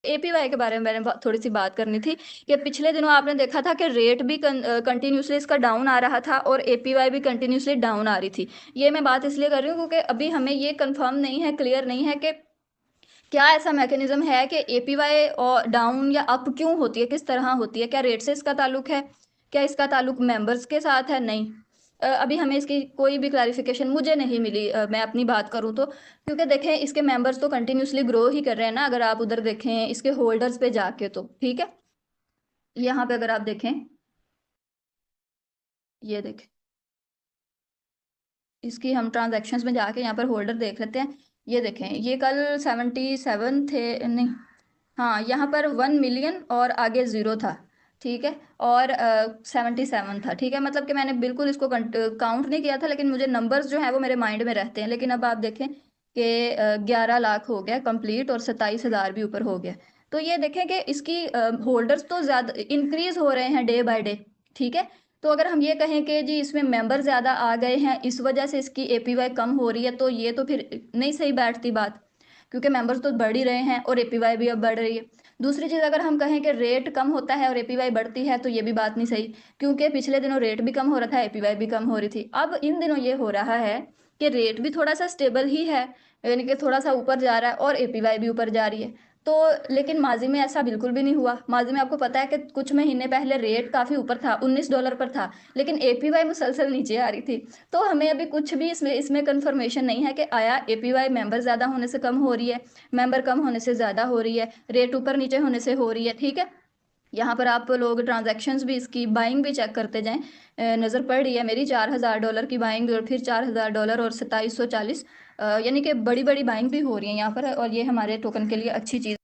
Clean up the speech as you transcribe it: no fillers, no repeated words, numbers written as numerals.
APY के बारे में मैंने थोड़ी सी बात करनी थी कि पिछले दिनों आपने देखा था कि रेट भी कंटिन्यूसली इसका डाउन आ रहा था और एपीवाई भी कंटिन्यूसली डाउन आ रही थी। ये मैं बात इसलिए कर रही हूँ क्योंकि अभी हमें ये कंफर्म नहीं है, क्लियर नहीं है कि क्या ऐसा मैकेनिज्म है कि एपीवाई और डाउन या अप क्यों होती है, किस तरह होती है, क्या रेट से इसका ताल्लुक है, क्या इसका ताल्लुक मेंबर्स के साथ है? नहीं। अभी हमें इसकी कोई भी क्लैरिफिकेशन मुझे नहीं मिली, मैं अपनी बात करूं तो, क्योंकि देखें इसके मेंबर्स तो कंटिन्यूसली ग्रो ही कर रहे हैं ना। अगर आप उधर देखें इसके होल्डर्स पे जाके तो ठीक है, यहाँ पे अगर आप देखें, ये देखें, इसकी हम ट्रांजैक्शंस में जाके यहाँ पर होल्डर देख लेते हैं। ये देखें, ये कल 77 थे, नहीं, हाँ यहाँ पर 1 मिलियन और आगे ज़ीरो था, ठीक है, और 77 था, ठीक है। मतलब कि मैंने बिल्कुल इसको काउंट नहीं किया था, लेकिन मुझे नंबर्स जो है वो मेरे माइंड में रहते हैं। लेकिन अब आप देखें कि 11 लाख हो गया कंप्लीट और 27 हज़ार भी ऊपर हो गया। तो ये देखें कि इसकी होल्डर्स तो ज़्यादा इंक्रीज हो रहे हैं डे बाय डे, ठीक है। तो अगर हम ये कहें कि जी इसमें मेंबर ज़्यादा आ गए हैं इस वजह से इसकी एपीवाई कम हो रही है, तो ये तो फिर नहीं सही बैठती बात, क्योंकि मेंबर्स तो बढ़ ही रहे हैं और एपीवाई भी अब बढ़ रही है। दूसरी चीज़, अगर हम कहें कि रेट कम होता है और एपीवाई बढ़ती है, तो ये भी बात नहीं सही, क्योंकि पिछले दिनों रेट भी कम हो रहा था, एपीवाई भी कम हो रही थी। अब इन दिनों ये हो रहा है कि रेट भी थोड़ा सा स्टेबल ही है, यानी कि थोड़ा सा ऊपर जा रहा है और एपीवाई भी ऊपर जा रही है। तो लेकिन माजी में ऐसा बिल्कुल भी नहीं हुआ। माजी में आपको पता है कि कुछ महीने पहले रेट काफ़ी ऊपर था, $19 पर था, लेकिन एपीवाई मुसलसल नीचे आ रही थी। तो हमें अभी कुछ भी इसमें कंफर्मेशन नहीं है कि आया एपीवाई मेंबर ज़्यादा होने से कम हो रही है, मेंबर कम होने से ज़्यादा हो रही है, रेट ऊपर नीचे होने से हो रही है, ठीक है। यहाँ पर आप लोग ट्रांजैक्शंस भी, इसकी बाइंग भी चेक करते जाएं। नज़र पड़ रही है मेरी $4000 की बाइंग, और फिर $4000 और 2740, यानी कि बड़ी बड़ी बाइंग भी हो रही है यहाँ पर, और ये हमारे टोकन के लिए अच्छी चीज़